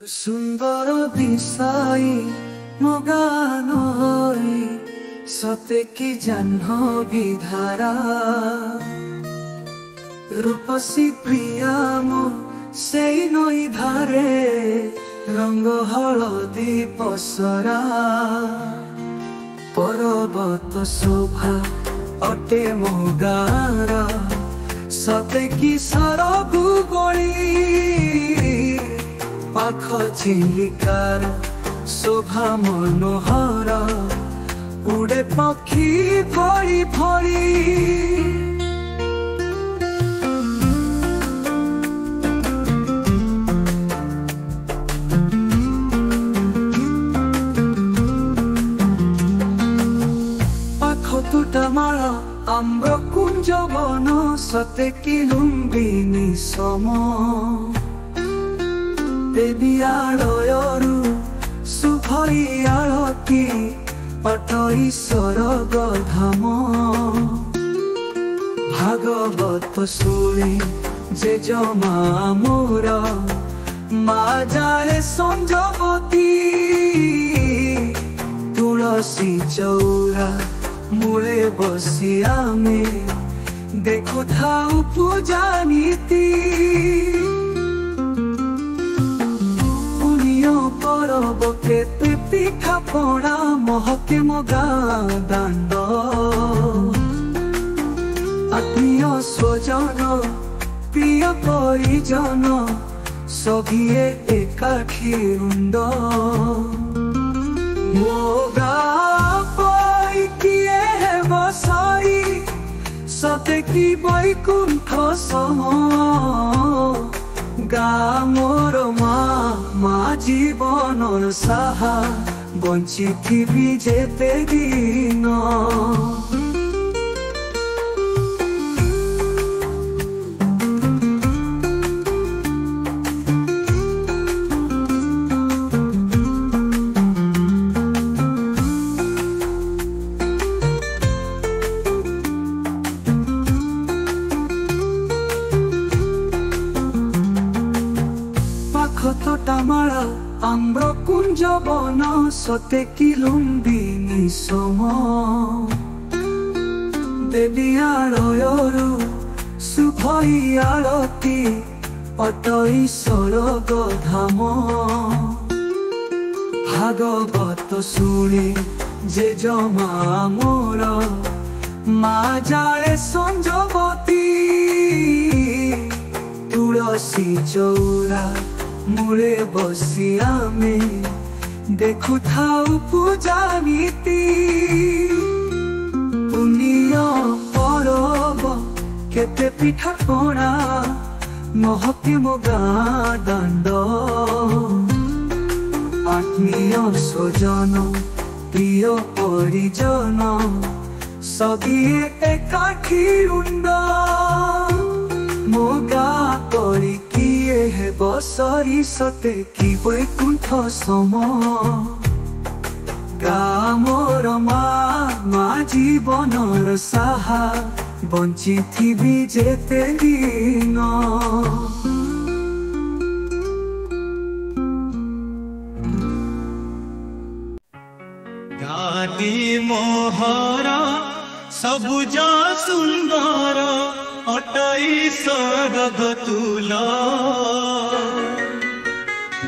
ସୁନ୍ଦର ବିଷୟ ମଗାନ ହୋଇ ସତେ କି ଜାହ୍ନବୀ ଧାରା ରୂପସୀ ପ୍ରିୟା ମୋ ସେଇ ନଈ ଧାରେ ରଙ୍ଗ ହଳଦୀ ପସରା ପର୍ବତ ଶୋଭା ଅଟେ ମୋ ଗାଁର ସତେ କି ସରଗୁ ଗଳି ପାଖ ଚିଲିକାର ଶୋଭା ମନୋହର ଉଡ଼େ ପକ୍ଷୀ ଭଳି ଭଳି ପାଖ ତୁଟାମାଳ ଆମ୍ର କୁଞ୍ଜ ବନ ସତେ କି ଲୁମ୍ବିନୀ ସମ ଦେବୀ ଆଳୟରୁ ଶୁଭଇ ଆଳତୀ ପାଠଇ ସ୍ୱରଗ ଧାମ ଭାଗବତ ଶୁଣି ଜେଜମା ମୋର ମା ଜାଳେ ସଞ୍ଜବତୀ ତୁଳସୀ ଚଉରା ମୂଳେ ବସି ଆମେ ଦେଖୁଥାଉ ପୂଜା ନୀତି ପରବ କେତେ ପିଠା ପଣା ମହକେ ମୋ ଗାଁ ଦାଣ୍ଡ ଆତ୍ମୀୟ ସ୍ୱଜନ ପ୍ରିୟ ପରିଜନ ସଭିଏ ଏକାଠି ରୁଣ୍ଡ ମୋ ଗାଁ ପଇ କିଏ ହେବ ସଇ ସତେ କି ବୈକୁଣ୍ଠ ସମ ଗାଁ ମୋର ମା ଜୀବନର ସାହା ବଞ୍ଚିଥିବି ଯେତେ ଦିନ তোটামাଳ ଆମ୍ର କୁଞ୍ଜ ବନ ସତେ କି ଲୁମ୍ବିନୀ ସମ ଦେବୀ ଆଳୟରୁ ଶୁଭଇ ଆଳତୀ ଅଟଇ ସ୍ୱରଗ ଧାମ ଭାଗବତ ଶୁଣି ଜେଜମା ମୋର ମା ଜାଳେ ସଞ୍ଜବତୀ ତୁଳସୀ ଚଉରା ମୂଳେ ବସି ଆମେ ଦେଖୁଥାଉ ପୂଜା ନୀତି ପୁଣ୍ୟ ପରବ କେତେ ପିଠା ପଣା ମହକେ ମୋ ଗାଁ ଦାଣ୍ଡ ଆତ୍ମୀୟ ସ୍ୱଜନ ପ୍ରିୟ ପରିଜନ ସଭିଏ ଏକାଠି ରୁଣ୍ଡ ମୋ ଗାଁ ପରି କିଏ ହେବ ସରି ସତେ କି ବୈକୁଣ୍ଠ ସମ ଗାଁ ମୋର ମା ଜୀବନର ସାହା ବଞ୍ଚିଥିବି ଯେତେ ଦିନ ଗାଦି ମୋହର ସବୁଜ ସୁନ୍ଦର ଅଟଇ ସ୍ୱରଗ ତୁଲ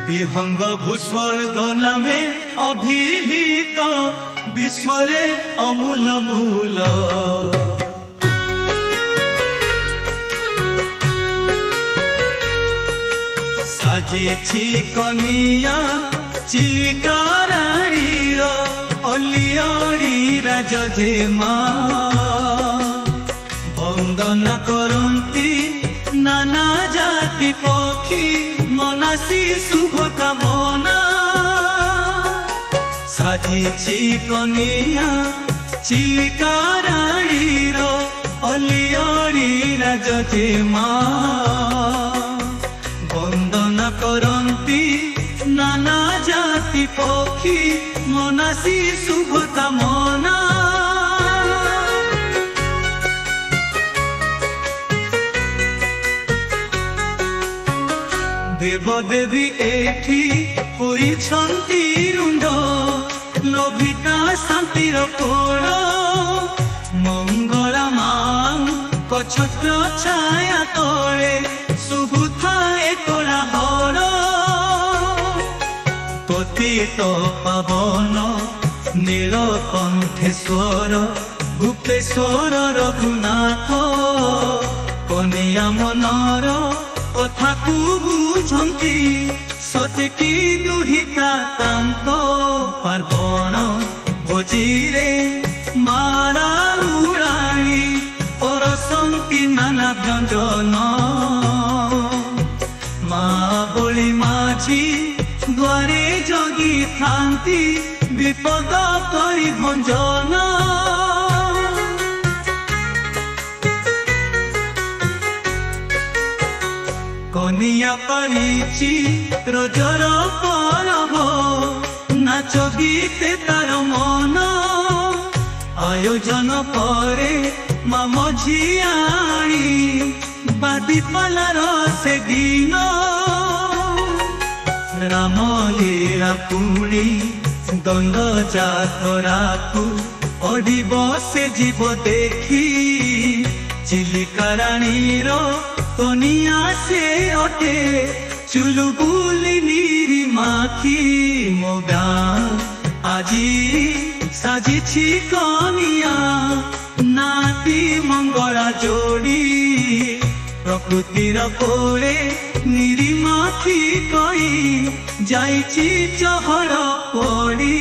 ବିହଙ୍ଗ ଭୂସ୍ୱର୍ଗ ନାମେ ଅଭିହିତ ବିଶ୍ୱରେ ଅମୂଲ ମୂଲ ସାଜିଛି କନିଆ ଚିଲିକାରାଣୀର ଅଲିଅଳି ରାଜଜେମା ବନ୍ଦନା କରନ୍ତି ନାନା ଜାତି ପକ୍ଷୀ ମନାସି ଶୁଭ କାମନା ସାଜିଛି କନିଆ ଚିଲିକାରାଣୀର ଅଲିଅଳି ରାଜଜେମା ବନ୍ଦନା କରନ୍ତି ନାନା ଜାତି ପକ୍ଷୀ ମନାସି ଶୁଭ କାମନା ଦେବ ବିପଦେ ବି ଏଠି ହୋଇଛନ୍ତି ରୁଣ୍ଡ ଲୋଭିତା ଶାନ୍ତିର କୋଳ ମଙ୍ଗଳା ମାଙ୍କ ଛତ୍ର ଛାୟା ତଳେ ଶୁଭୁଥାଏ କୋଳାହଳ ପତିତ ପାବନ ନୀଳକଣ୍ଠେଶ୍ୱର ଗୁପ୍ତେଶ୍ୱର ରଘୁନାଥ କନିଆ ମନର କଥାକୁ ବୁଝନ୍ତି ସତେକି ଦୁହିତା ତାଙ୍କ ପାର୍ବଣ ଭୋଜିରେ ମାରା ଉଡ଼ାଣି ପରସନ୍ତି ନାନା ବ୍ୟଞ୍ଜନ ମା ବଳି ମାଝି ଦ୍ୱାରେ ଜଗିଥାନ୍ତି ବିପଦ କରି ଭଞ୍ଜନ କନିଆ ପାରିଛି ରଜର ପରବ ନାଚ ଗୀତେ ତାର ମନ ଆୟୋଜନ ପରେ ମା ମଝିଆଣି ବାଦିପାଲାର ସେ ଦିନ ରାମ ଲୀଳା ପୁଣି ଦଣ୍ଡ ଯାତ୍ରାକୁ ଅଡ଼ିବ ସେ ଯିବ ଦେଖି ଚିଲିକା ରାଣୀର କନିଆ ସେ ଅଟେ ଚୁଲବୁଲି ନିରିମାଖି ମୋ ଗାଁ ଆଜି ସାଜିଛି କନିଆ ନାତି ମଙ୍ଗଳା ଯୋଡ଼ି ପ୍ରକୃତିର କୋଳେ ନିରିମାଖି କହି ଯାଇଛି ଚହଳ ପଡ଼ି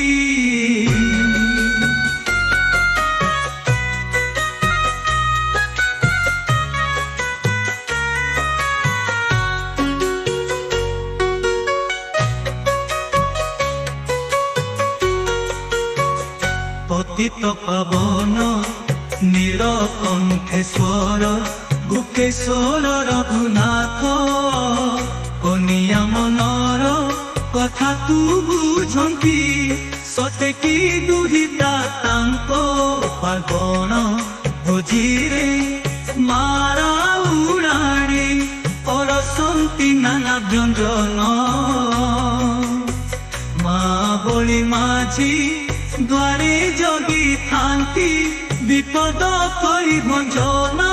পতিত পাবন নীলকণ্ঠেশ্বর গুপ্তেশ্বর রঘুনাথ কনিয়া মনর কথা তু বুঝନ୍ତି সতেকি দুহিতা তাଙ୍କ পাର୍ବণ ভোজিরে মারা উড়াণে পরসନ୍ତି নানা ব্যঞ্জন মা বলি মাঝি দ্বারে জগিথাନ୍ତି বিপদ কৰি ভঞ্জনা